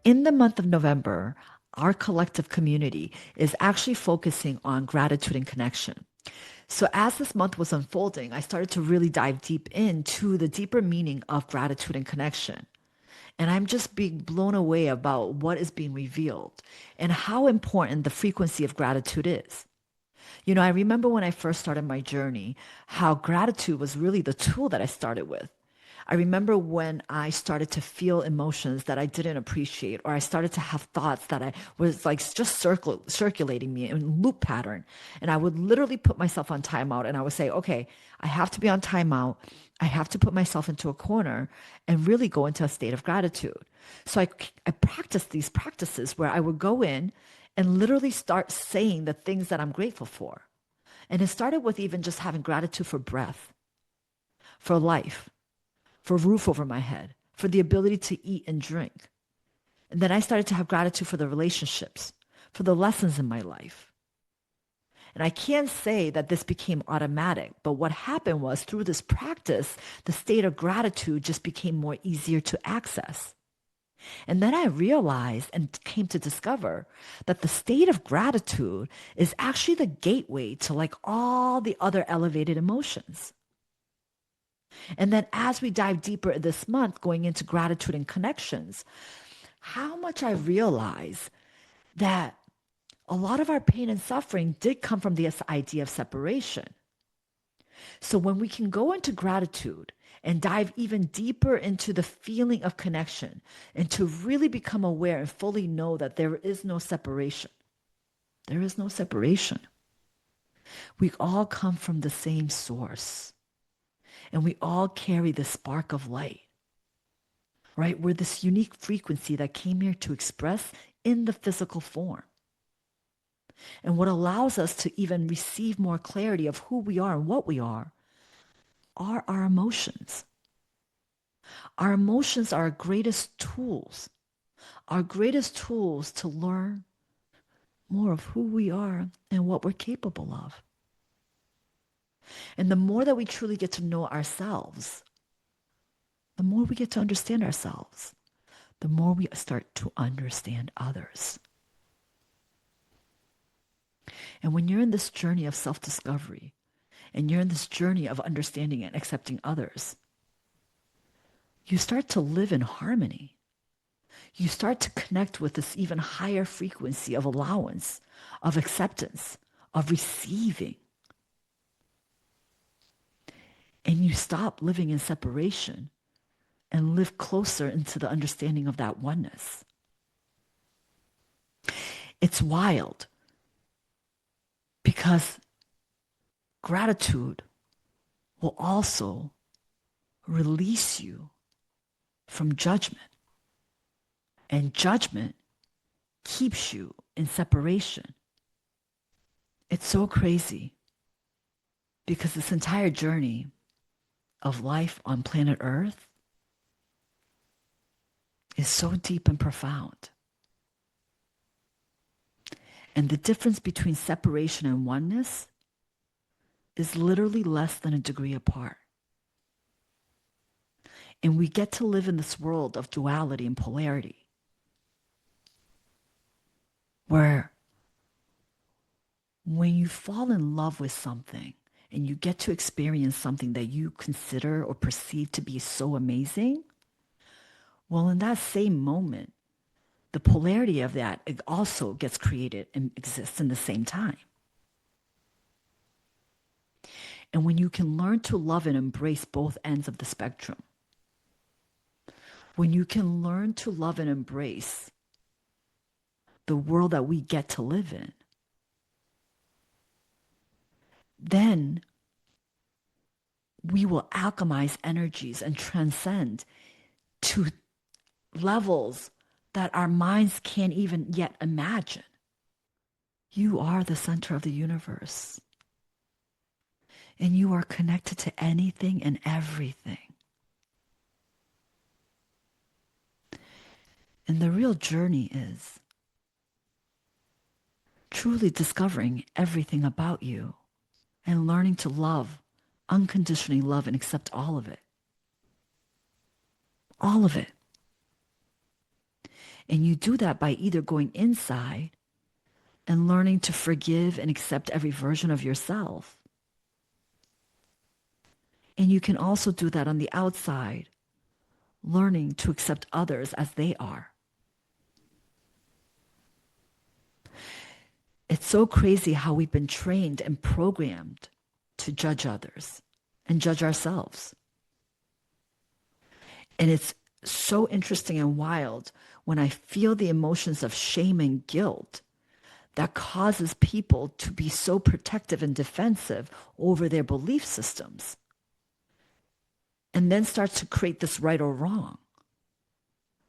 in the month of November, our collective community is actually focusing on gratitude and connection. So, as this month was unfolding, I started to really dive deep into the deeper meaning of gratitude and connection. And I'm just being blown away about what is being revealed and how important the frequency of gratitude is. I remember when I first started my journey, how gratitude was really the tool that I started with. I remember when I started to feel emotions that I didn't appreciate, or I started to have thoughts that I was like just circulating me in loop pattern. And I would literally put myself on timeout and I would say, okay, I have to be on timeout. I have to put myself into a corner and really go into a state of gratitude. So I practiced these practices where I would go in and literally start saying the things that I'm grateful for. And it started with even just having gratitude for breath, for life, for a roof over my head, for the ability to eat and drink. And then I started to have gratitude for the relationships, for the lessons in my life. And I can't say that this became automatic, but what happened was through this practice, the state of gratitude just became more easier to access. And then I realized and came to discover that the state of gratitude is actually the gateway to like all the other elevated emotions. And then as we dive deeper this month, going into gratitude and connections, how much I realize that a lot of our pain and suffering did come from this idea of separation. So when we can go into gratitude and dive even deeper into the feeling of connection and to really become aware and fully know that there is no separation. There is no separation. We all come from the same source and we all carry the spark of light, right? We're this unique frequency that came here to express in the physical form. And what allows us to even receive more clarity of who we are and what we are our emotions. Our emotions are our greatest tools to learn more of who we are and what we're capable of. And the more that we truly get to know ourselves, the more we get to understand ourselves, the more we start to understand others. And when you're in this journey of self-discovery, and you're in this journey of understanding and accepting others, you start to live in harmony. You start to connect with this even higher frequency of allowance, of acceptance, of receiving. And you stop living in separation and live closer into the understanding of that oneness. It's wild because gratitude will also release you from judgment. And judgment keeps you in separation. It's so crazy because this entire journey of life on planet Earth is so deep and profound. And the difference between separation and oneness is literally less than a degree apart. And we get to live in this world of duality and polarity, where when you fall in love with something and you get to experience something that you consider or perceive to be so amazing, well, in that same moment, the polarity of that it also gets created and exists in the same time. And when you can learn to love and embrace both ends of the spectrum, when you can learn to love and embrace the world that we get to live in, then we will alchemize energies and transcend to levels that our minds can't even yet imagine. You are the center of the universe. And you are connected to anything and everything. And the real journey is truly discovering everything about you and learning to love, unconditionally love and accept all of it. All of it. And you do that by either going inside and learning to forgive and accept every version of yourself. And you can also do that on the outside, learning to accept others as they are. It's so crazy how we've been trained and programmed to judge others and judge ourselves. And it's so interesting and wild when I feel the emotions of shame and guilt that causes people to be so protective and defensive over their belief systems, and then starts to create this right or wrong,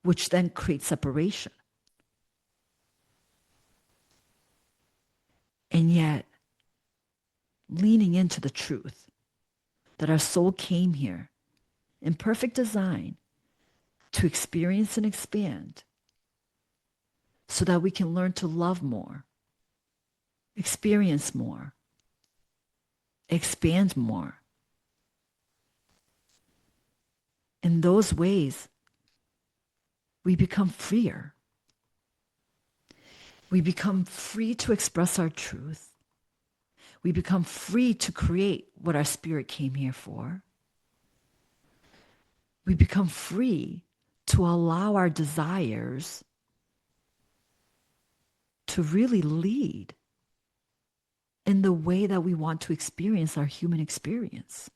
which then creates separation. And yet, leaning into the truth that our soul came here in perfect design to experience and expand so that we can learn to love more, experience more, expand more. In those ways, we become freer. We become free to express our truth. We become free to create what our spirit came here for. We become free to allow our desires to really lead in the way that we want to experience our human experience.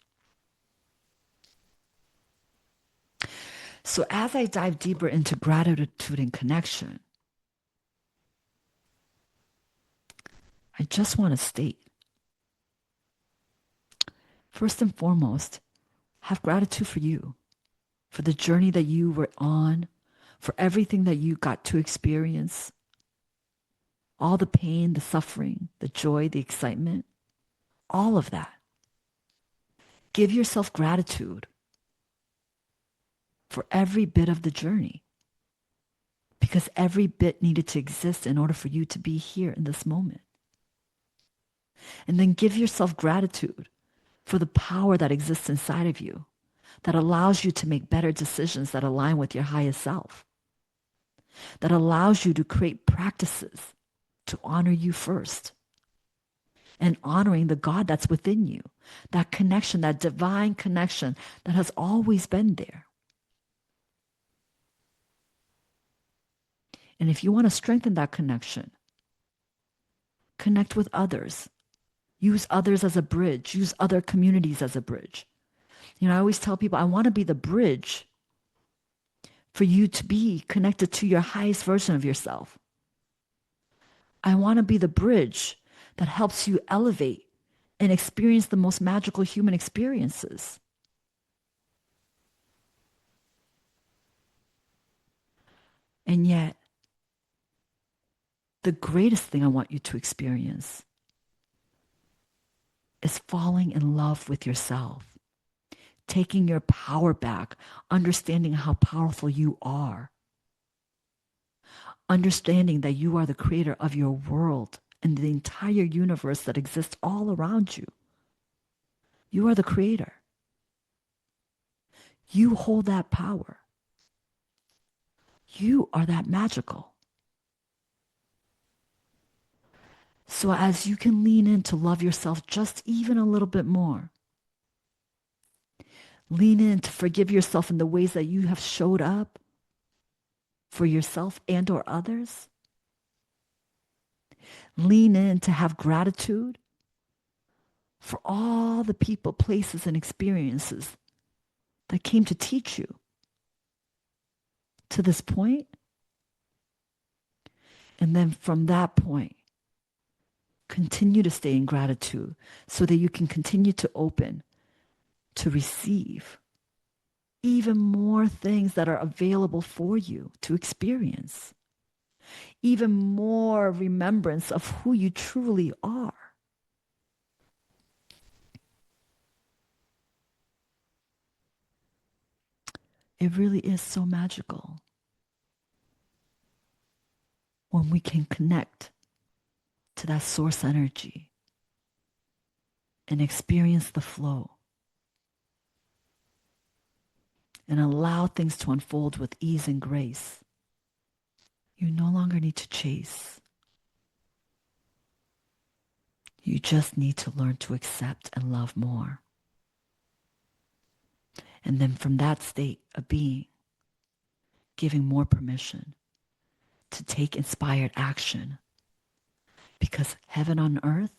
So as I dive deeper into gratitude and connection, I just want to state, first and foremost, have gratitude for you, for the journey that you were on, for everything that you got to experience, all the pain, the suffering, the joy, the excitement, all of that. Give yourself gratitude for every bit of the journey, because every bit needed to exist in order for you to be here in this moment. And then give yourself gratitude for the power that exists inside of you that allows you to make better decisions that align with your highest self, that allows you to create practices to honor you first and honoring the God that's within you, that connection, that divine connection that has always been there. And if you want to strengthen that connection, connect with others. Use others as a bridge. Use other communities as a bridge. You know, I always tell people, I want to be the bridge for you to be connected to your highest version of yourself. I want to be the bridge that helps you elevate and experience the most magical human experiences. And yet, the greatest thing I want you to experience is falling in love with yourself, taking your power back, understanding how powerful you are, understanding that you are the creator of your world and the entire universe that exists all around you. You are the creator. You hold that power. You are that magical. So as you can lean in to love yourself just even a little bit more, lean in to forgive yourself in the ways that you have showed up for yourself and or others. Lean in to have gratitude for all the people, places, and experiences that came to teach you to this point. And then from that point, continue to stay in gratitude so that you can continue to open to receive even more things that are available for you to experience, even more remembrance of who you truly are. It really is so magical when we can connect to that source energy and experience the flow and allow things to unfold with ease and grace. You no longer need to chase. You just need to learn to accept and love more. And then from that state of being, giving more permission to take inspired action, because heaven on earth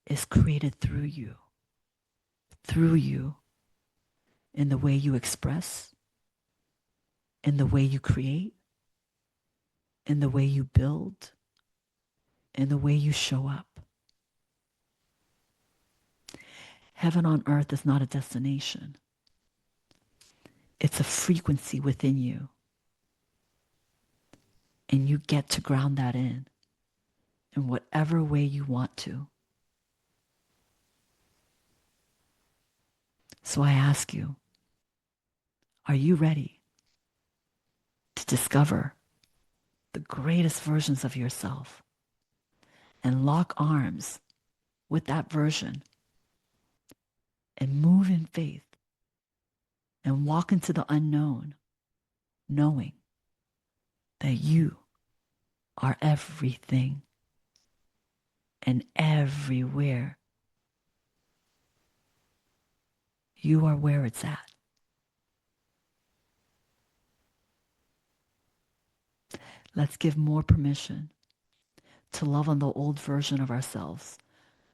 is created through you, in the way you express, in the way you create, in the way you build, in the way you show up. Heaven on earth is not a destination. It's a frequency within you. And you get to ground that in whatever way you want to. So I ask you, are you ready to discover the greatest versions of yourself and lock arms with that version and move in faith and walk into the unknown, knowing that you are everything and everywhere? You are where it's at. Let's give more permission to love on the old version of ourselves,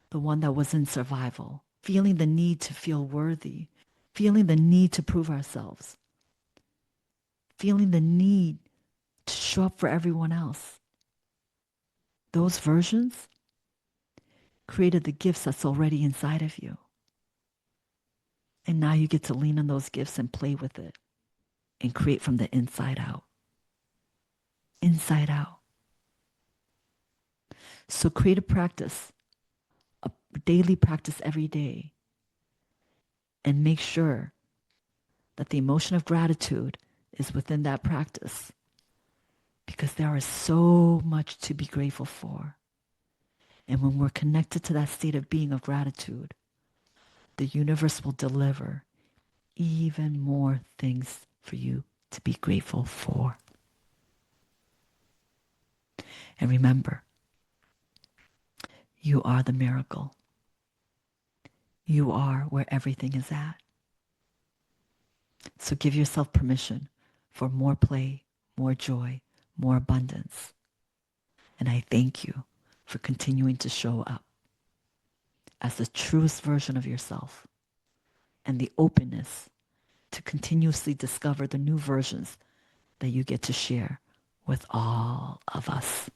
the one that was in survival, feeling the need to feel worthy, feeling the need to prove ourselves, feeling the need to show up for everyone else. Those versions created the gifts that's already inside of you. And now you get to lean on those gifts and play with it and create from the inside out. Inside out. So create a practice, a daily practice every day, and make sure that the emotion of gratitude is within that practice, because there is so much to be grateful for. And when we're connected to that state of being of gratitude, the universe will deliver even more things for you to be grateful for. And remember, you are the miracle. You are where everything is at. So give yourself permission for more play, more joy, more abundance. And I thank you for continuing to show up as the truest version of yourself, and the openness to continuously discover the new versions that you get to share with all of us.